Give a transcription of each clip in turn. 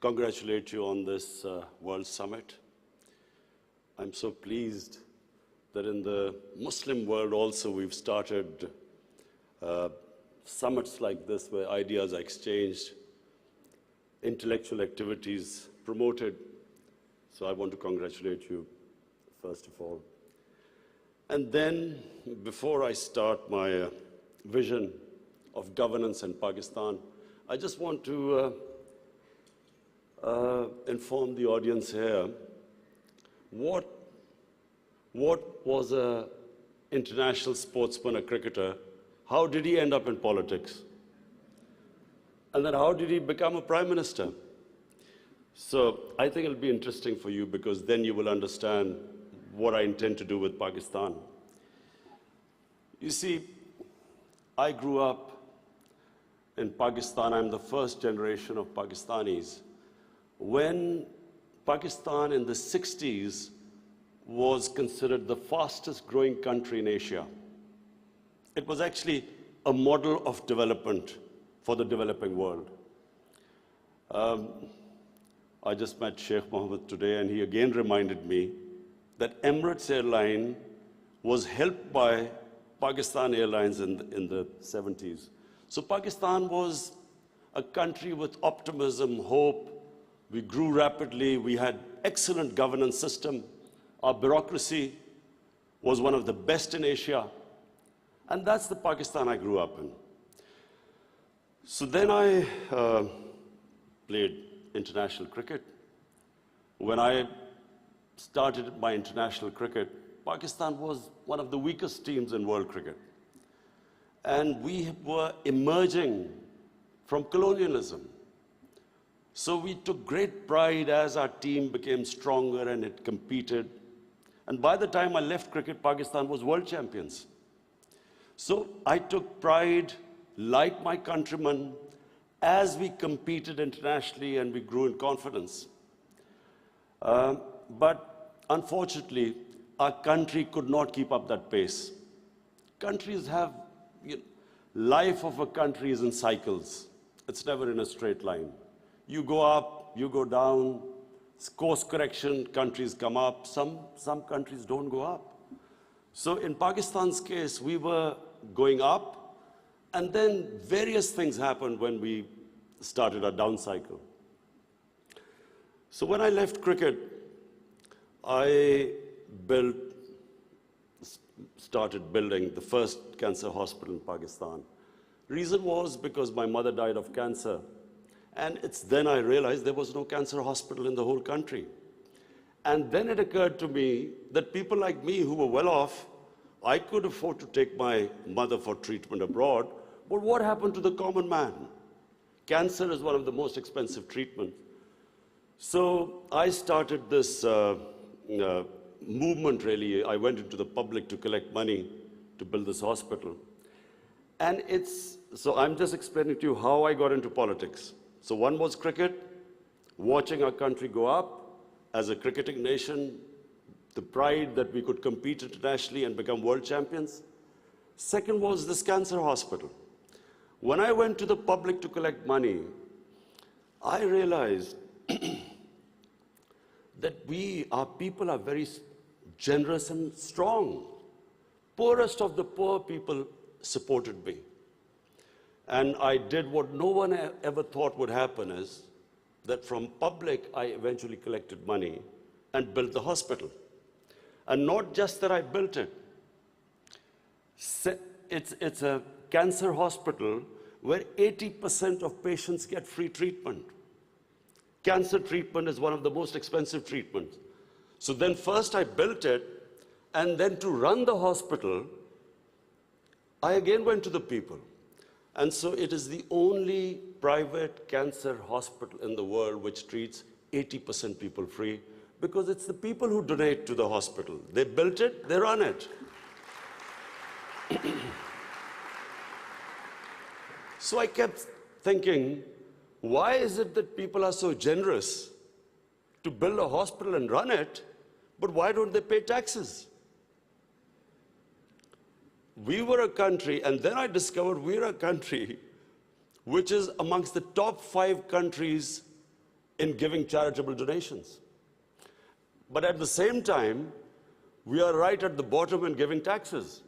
congratulate you on this World Summit. I'm so pleased that in the Muslim world also we've started summits like this where ideas are exchanged, intellectual activities promoted. So I want to congratulate you, first of all. And then, before I start my vision of governance in Pakistan, I just want to inform the audience here what was an international sportsman, a cricketer, how did he end up in politics? And then how did he become a prime minister? So I think it'll be interesting for you because then you will understand what I intend to do with Pakistan. You see, I grew up in Pakistan. I'm the first generation of Pakistanis. When Pakistan in the 60s was considered the fastest growing country in Asia. It was actually a model of development for the developing world. I just met Sheikh Mohammed today, and he again reminded me that Emirates Airline was helped by Pakistan Airlines in the 70s. So Pakistan was a country with optimism, hope. We grew rapidly. We had excellent governance system. Our bureaucracy was one of the best in Asia. And that's the Pakistan I grew up in. So then I played international cricket. When I started my international cricket, Pakistan was one of the weakest teams in world cricket. And we were emerging from colonialism. So we took great pride as our team became stronger and it competed. And by the time I left cricket, Pakistan was world champions. So I took pride, like my countrymen, as we competed internationally and we grew in confidence. But unfortunately, our country could not keep up that pace. Countries have, life of a country is in cycles. It's never in a straight line. You go up, you go down, course correction, countries come up, some countries don't go up. So in Pakistan's case, we were going up, and then various things happened when we started our down cycle. So when I left cricket, I started building the first cancer hospital in Pakistan. Reason was because my mother died of cancer. And it's then I realized there was no cancer hospital in the whole country. And then it occurred to me that people like me who were well off, I could afford to take my mother for treatment abroad, but what happened to the common man? Cancer is one of the most expensive treatments. So I started this movement, really. I went into the public to collect money to build this hospital. And so I'm just explaining to you how I got into politics. So one was cricket, watching our country go up as a cricketing nation, the pride that we could compete internationally and become world champions. Second was this cancer hospital. When I went to the public to collect money, I realized that our people are very generous and strong. Poorest of the poor people supported me. And I did what no one ever thought would happen, is that from public, I eventually collected money and built the hospital. And not just that I built it. It's a cancer hospital where 80% of patients get free treatment. Cancer treatment is one of the most expensive treatments. So then first I built it, and then to run the hospital, I again went to the people. And so it is the only private cancer hospital in the world which treats 80% people free, because it's the people who donate to the hospital. They built it, they run it. So I kept thinking, why is it that people are so generous to build a hospital and run it, but why don't they pay taxes? We were a country, and then I discovered we're a country which is amongst the top 5 countries in giving charitable donations. But at the same time, we are right at the bottom in giving taxes.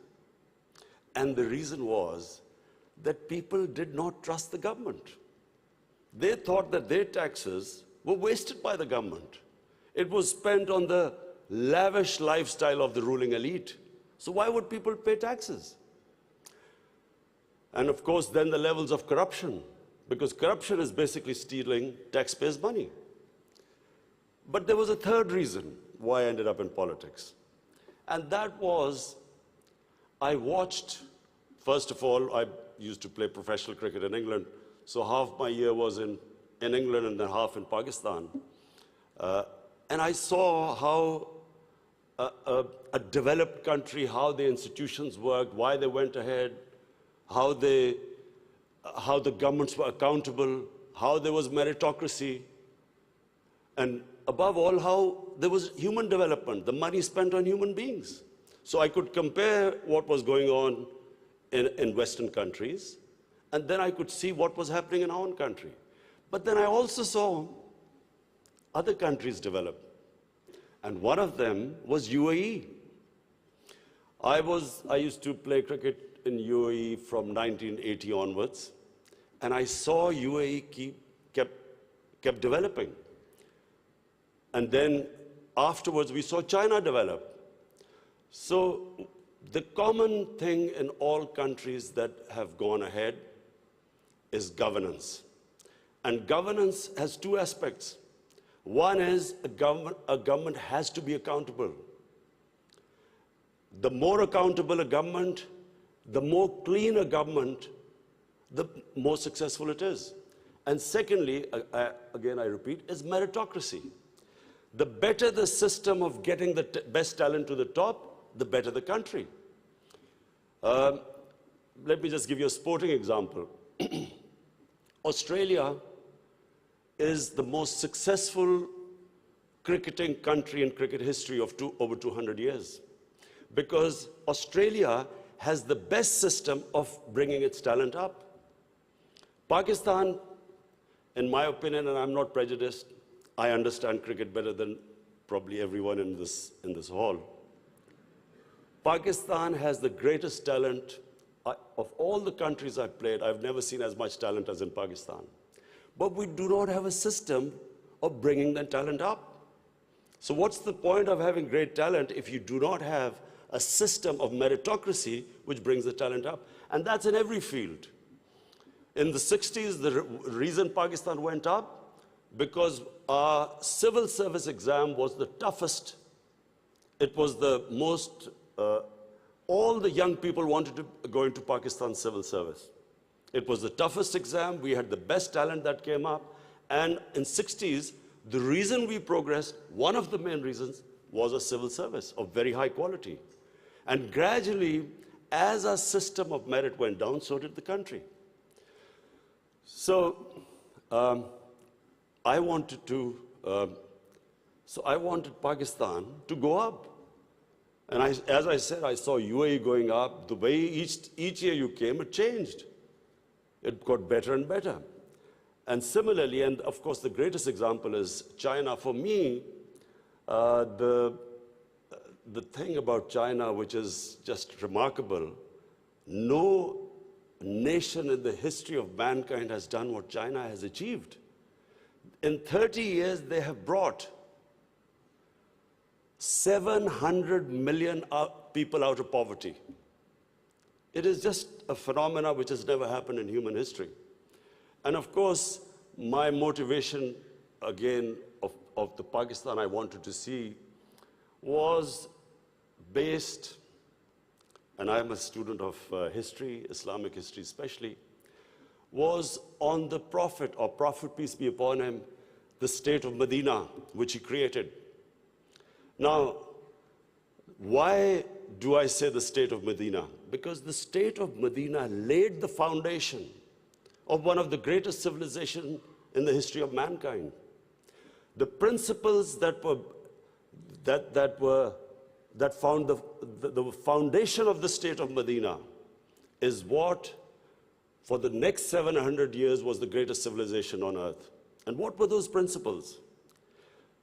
And the reason was that people did not trust the government. They thought that their taxes were wasted by the government. It was spent on the lavish lifestyle of the ruling elite. So why would people pay taxes? And of course, then the levels of corruption, because corruption is basically stealing taxpayers' money. But there was a third reason why I ended up in politics. And that was, I watched, first of all, I used to play professional cricket in England, so half my year was in England and then half in Pakistan. And I saw how a developed country, how the institutions worked, why they went ahead, how the governments were accountable, how there was meritocracy, and above all, how there was human development, the money spent on human beings. So I could compare what was going on in Western countries, and then I could see what was happening in our own country. But then I also saw other countries develop, and one of them was UAE. I used to play cricket in UAE from 1980 onwards, and I saw UAE kept developing. And then afterwards, we saw China develop. So the common thing in all countries that have gone ahead is governance. And governance has two aspects. One is a government has to be accountable. The more accountable a government, the more clean a government, the more successful it is. And secondly, again I repeat, is meritocracy. The better the system of getting the best talent to the top, the better the country. Let me just give you a sporting example. Australia is the most successful cricketing country in cricket history of over 200 years, because Australia has the best system of bringing its talent up. Pakistan, in my opinion, and I'm not prejudiced, I understand cricket better than probably everyone in this hall. Pakistan has the greatest talent. Of all the countries I've played, I've never seen as much talent as in Pakistan. But we do not have a system of bringing that talent up. So what's the point of having great talent if you do not have a system of meritocracy which brings the talent up? And that's in every field. In the 60s, the reason Pakistan went up, because our civil service exam was the toughest. It was the most, all the young people wanted to go into Pakistan civil service. It was the toughest exam, we had the best talent that came up, and in 60s, the reason we progressed, one of the main reasons, was a civil service of very high quality. And gradually, as our system of merit went down, so did the country. So, I wanted Pakistan to go up. And as I said, I saw UAE going up. The way each year you came, it changed. It got better and better. And similarly, and of course the greatest example is China. For me, the thing about China, which is just remarkable, no nation in the history of mankind has done what China has achieved. In 30 years, they have brought 700 million people out of poverty. It is just a phenomenon which has never happened in human history. And of course, my motivation, again, of the Pakistan I wanted to see was based, and I'm a student of history, Islamic history especially, was on the Prophet, or Prophet, peace be upon him, the state of Medina, which he created. Now, why do I say the state of Medina? Because the state of Medina laid the foundation of one of the greatest civilizations in the history of mankind. The principles that found the foundation of the state of Medina is what, for the next 700 years, was the greatest civilization on earth. And what were those principles?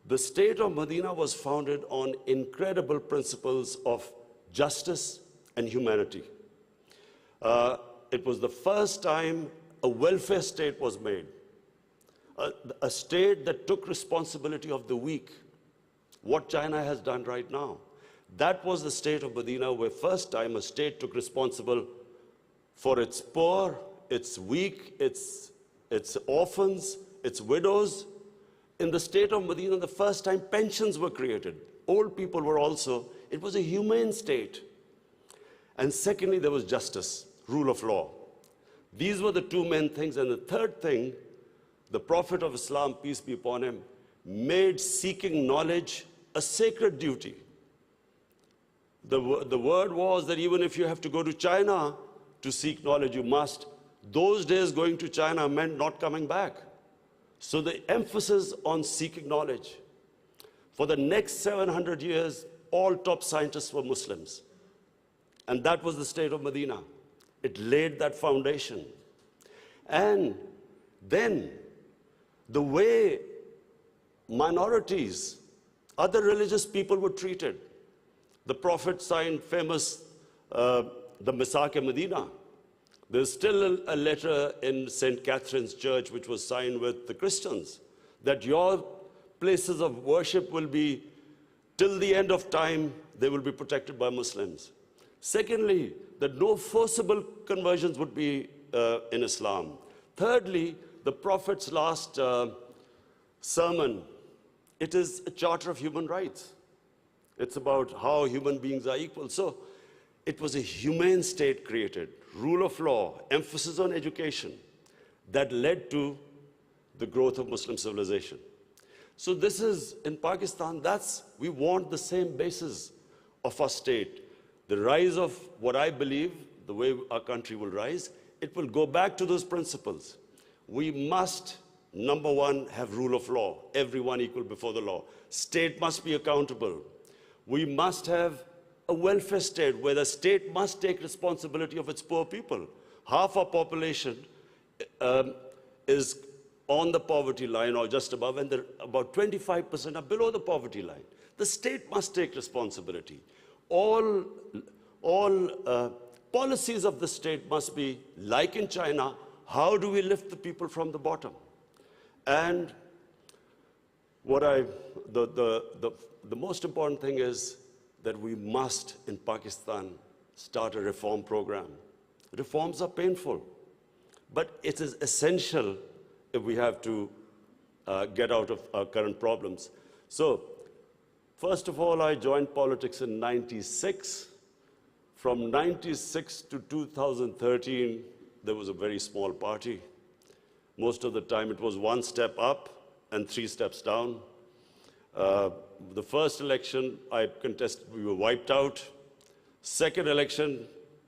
The state of Medina was founded on incredible principles of justice and humanity. It was the first time a welfare state was made, a state that took responsibility of the weak, what China has done right now. That was the state of Medina, where first time a state took responsible for its poor, its weak, its orphans, its widows. In the state of Medina, the first time pensions were created. Old people were also, it was a humane state. And secondly, there was justice, rule of law. These were the two main things. And the third thing, the Prophet of Islam, peace be upon him, made seeking knowledge a sacred duty. The word was that even if you have to go to China to seek knowledge, you must. Those days going to China meant not coming back. So the emphasis on seeking knowledge. For the next 700 years, all top scientists were Muslims. And that was the state of Medina. It laid that foundation. And then the way minorities, other religious people were treated. The Prophet signed famous, the Misaq-e-Medina. There's still a letter in St. Catherine's Church which was signed with the Christians that your places of worship will be, till the end of time, they will be protected by Muslims. Secondly, that no forcible conversions would be in Islam. Thirdly, the Prophet's last sermon, it is a charter of human rights. It's about how human beings are equal. So it was a humane state created, rule of law, emphasis on education, that led to the growth of Muslim civilization. So this is, in Pakistan, we want the same basis of our state. The rise of what I believe, the way our country will rise, it will go back to those principles. We must, number one, have rule of law, everyone equal before the law. State must be accountable. We must have a welfare state where the state must take responsibility of its poor people. Half our population is on the poverty line or just above, and about 25% are below the poverty line. The state must take responsibility. All policies of the state must be, like in China, how do we lift the people from the bottom? And the most important thing is that we must, in Pakistan, start a reform program. Reforms are painful, but it is essential if we have to get out of our current problems. So, first of all, I joined politics in '96. From '96 to 2013, there was a very small party. Most of the time, it was one step up and 3 steps down. The first election I contested, we were wiped out. Second election,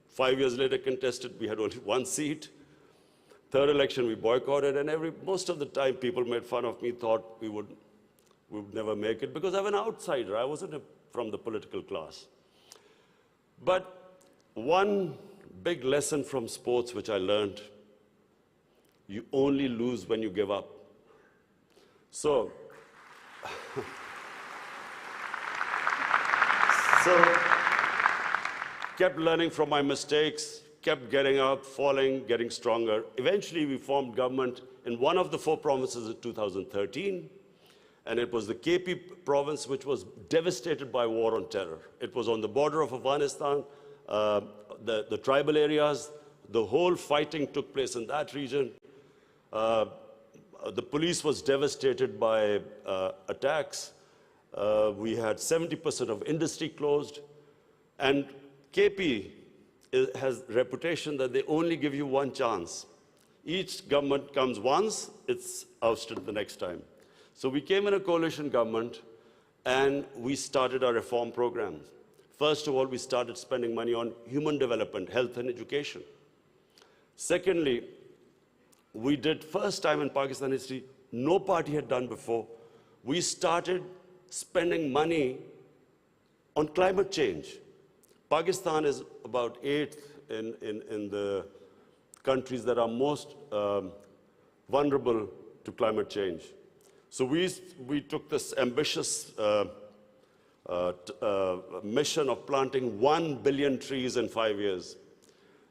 5 years later contested, we had only 1 seat. Third election, we boycotted, and most of the time people made fun of me, thought we would never make it, because I'm an outsider. I wasn't from the political class. But one big lesson from sports which I learned, you only lose when you give up. So kept learning from my mistakes, kept getting up, falling, getting stronger. Eventually, we formed government in one of the 4 provinces in 2013, and it was the KP province, which was devastated by war on terror. It was on the border of Afghanistan, the tribal areas, the whole fighting took place in that region. The police was devastated by attacks. We had 70% of industry closed, and KP has a reputation that they only give you 1 chance. Each government comes once, it's ousted the next time. So we came in a coalition government, and we started our reform programs. First of all, we started spending money on human development, health and education. Secondly, we did, first time in Pakistan history, no party had done before, we started spending money on climate change. Pakistan is about 8th in the countries that are most vulnerable to climate change. So we took this ambitious mission of planting 1 billion trees in 5 years.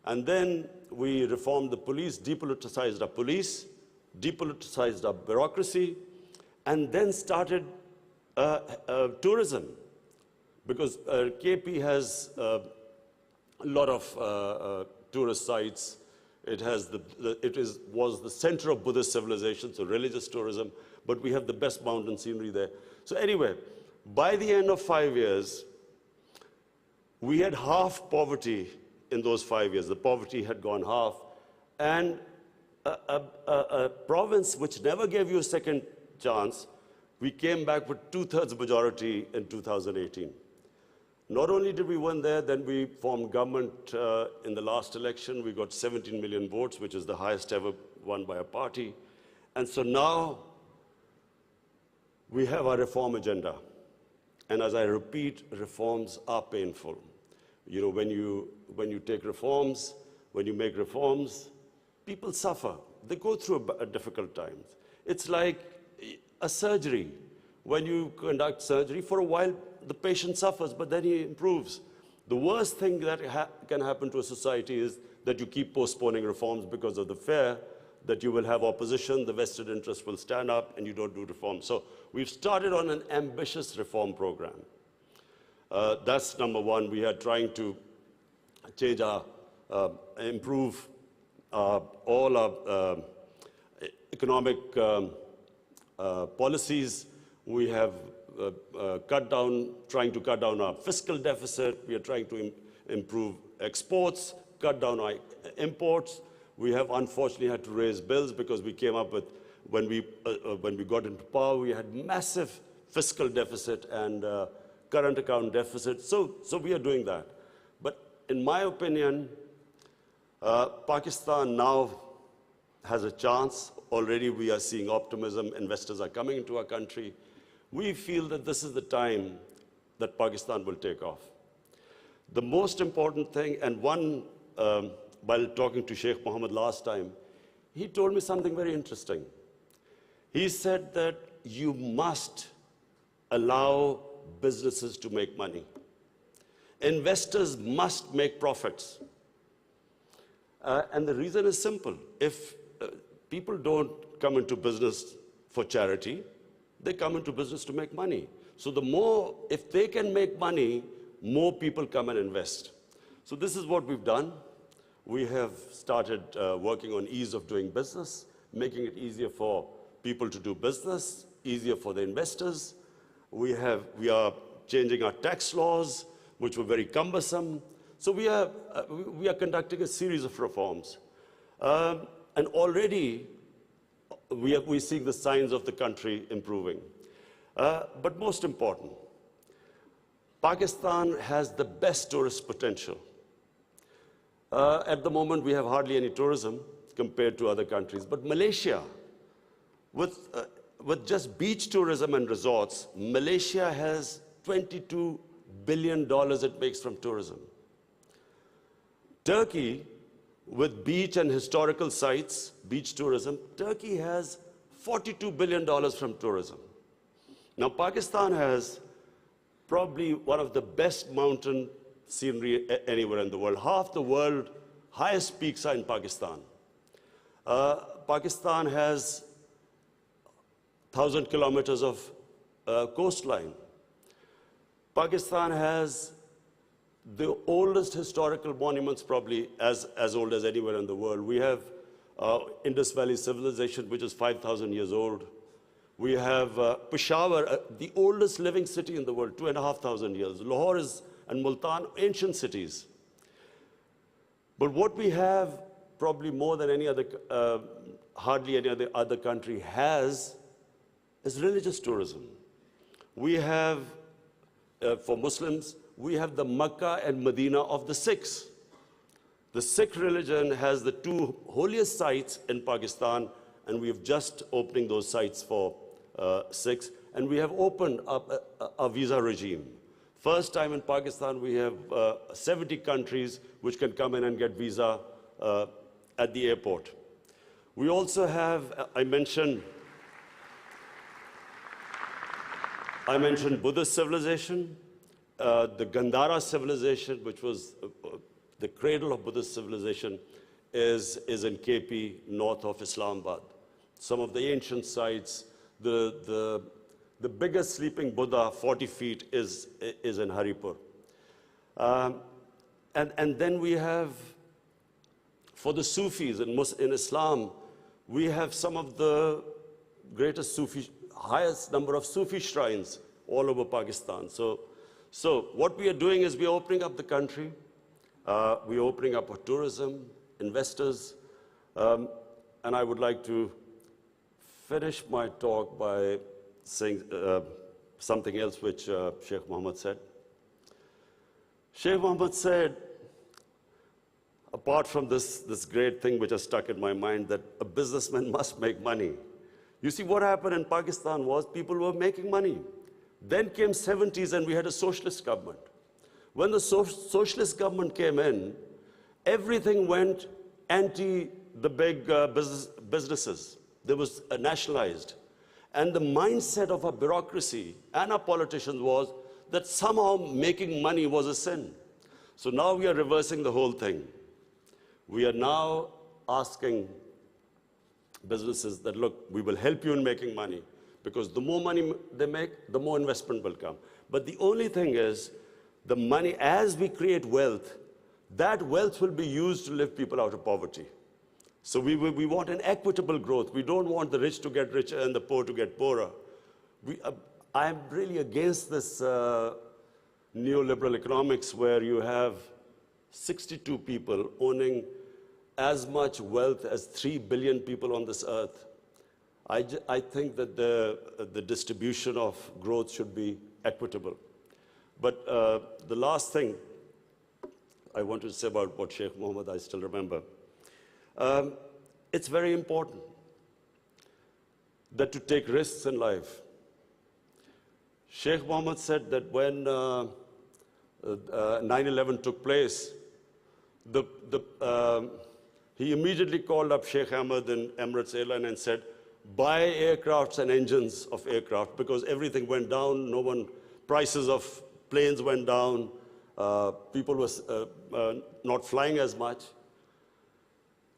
And then we reformed the police, depoliticized our police, depoliticized our bureaucracy, and then started tourism. Because KP has a lot of tourist sites. It has was the center of Buddhist civilization, so religious tourism, but we have the best mountain scenery there. So anyway, by the end of 5 years, we had half poverty in those 5 years. The poverty had gone half. And a province which never gave you a second chance, we came back with 2/3 majority in 2018. Not only did we win there, then we formed government in the last election. We got 17 million votes, which is the highest ever won by a party. And so now we have our reform agenda. And as I repeat, reforms are painful. You know, when you take reforms, when you make reforms, people suffer. They go through difficult times. It's like a surgery. When you conduct surgery, for a while, the patient suffers, but then he improves. The worst thing that can happen to a society is that you keep postponing reforms because of the fear that you will have opposition, the vested interest will stand up, and you don't do reforms. So we've started on an ambitious reform program. That's number one. We are trying to change improve all our economic policies. We have trying to cut down our fiscal deficit. We are trying to improve exports, cut down our imports. We have unfortunately had to raise bills because we came up with, when we got into power, we had massive fiscal deficit and current account deficit. So we are doing that. But in my opinion, Pakistan now has a chance. Already we are seeing optimism. Investors are coming into our country. We feel that this is the time that Pakistan will take off. The most important thing, and while talking to Sheikh Mohammed last time, he told me something very interesting. He said that you must allow businesses to make money. Investors must make profits. And the reason is simple. If people don't come into business for charity, they come into business to make money. So if they can make money, more people come and invest. So this is what we've done. We have started working on ease of doing business, making it easier for people to do business, easier for the investors. We are changing our tax laws, which were very cumbersome. So we are conducting a series of reforms. And already, we're seeing the signs of the country improving. But most important, Pakistan has the best tourist potential. At the moment, we have hardly any tourism compared to other countries. But Malaysia, with just beach tourism and resorts, Malaysia has $22 billion it makes from tourism. Turkey, with beach and historical sites, beach tourism, Turkey has $42 billion from tourism. Now, Pakistan has probably one of the best mountain scenery anywhere in the world. Half the world's highest peaks are in Pakistan. Pakistan has 1,000 kilometers of coastline. Pakistan has the oldest historical monuments, probably as old as anywhere in the world. We have Indus Valley civilization, which is 5,000 years old. We have Peshawar, the oldest living city in the world, 2,500 years. Lahore and Multan, ancient cities. But what we have, probably more than any other, hardly any other country has, is religious tourism. We have, for Muslims, we have the Makkah and Medina of the Sikhs. The Sikh religion has the two holiest sites in Pakistan, and we have just opening those sites for Sikhs. And we have opened up a visa regime. First time in Pakistan, we have 70 countries which can come in and get visa at the airport. We also have, I mentioned I mentioned Buddhist civilization, the Gandhara civilization, which was the cradle of Buddhist civilization, is in KP, north of Islamabad. Some of the ancient sites, the biggest sleeping Buddha, 40 feet, is in Haripur. And then we have, for the Sufis in Islam, we have some of the greatest Sufi, highest number of Sufi shrines all over Pakistan. So what we are doing is we are opening up the country. We are opening up for tourism, investors. And I would like to finish my talk by saying something else which Sheikh Mohammed said. Sheikh Mohammed said, apart from this great thing which has stuck in my mind, that a businessman must make money. You see, what happened in Pakistan was people were making money. Then came 70s and we had a socialist government. When the socialist government came in, everything went anti the big businesses. They was nationalized. And the mindset of our bureaucracy and our politicians was that somehow making money was a sin. So now we are reversing the whole thing. We are now asking businesses that, look, we will help you in making money, because the more money they make, the more investment will come. But the only thing is, the money, as we create wealth, that wealth will be used to lift people out of poverty. So we want an equitable growth. We don't want the rich to get richer and the poor to get poorer. I'm really against this neoliberal economics where you have 62 people owning as much wealth as 3 billion people on this earth. I think that the distribution of growth should be equitable. But the last thing I want to say about what Sheikh Mohammed, I still remember. It's very important that to take risks in life. Sheikh Mohammed said that when 9/11 took place, he immediately called up Sheikh Ahmed and Emirates Airline and said, buy aircrafts and engines of aircraft, because everything went down. Prices of planes went down. People were not flying as much.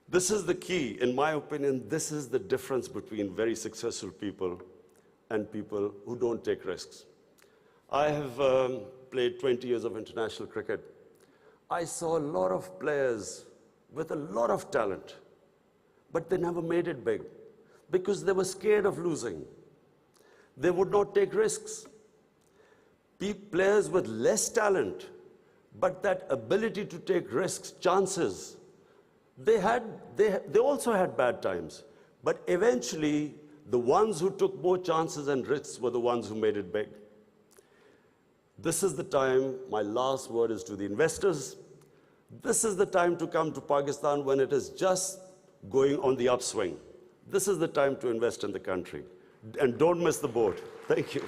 This is the key. In my opinion, this is the difference between very successful people and people who don't take risks. I have played 20 years of international cricket. I saw a lot of players with a lot of talent, but they never made it big because they were scared of losing. They would not take risks. Players with less talent, but that ability to take risks, chances, they also had bad times. But eventually, the ones who took more chances and risks were the ones who made it big. This is the time, my last word is to the investors. This is the time to come to Pakistan when it is just going on the upswing. This is the time to invest in the country. And don't miss the boat. Thank you.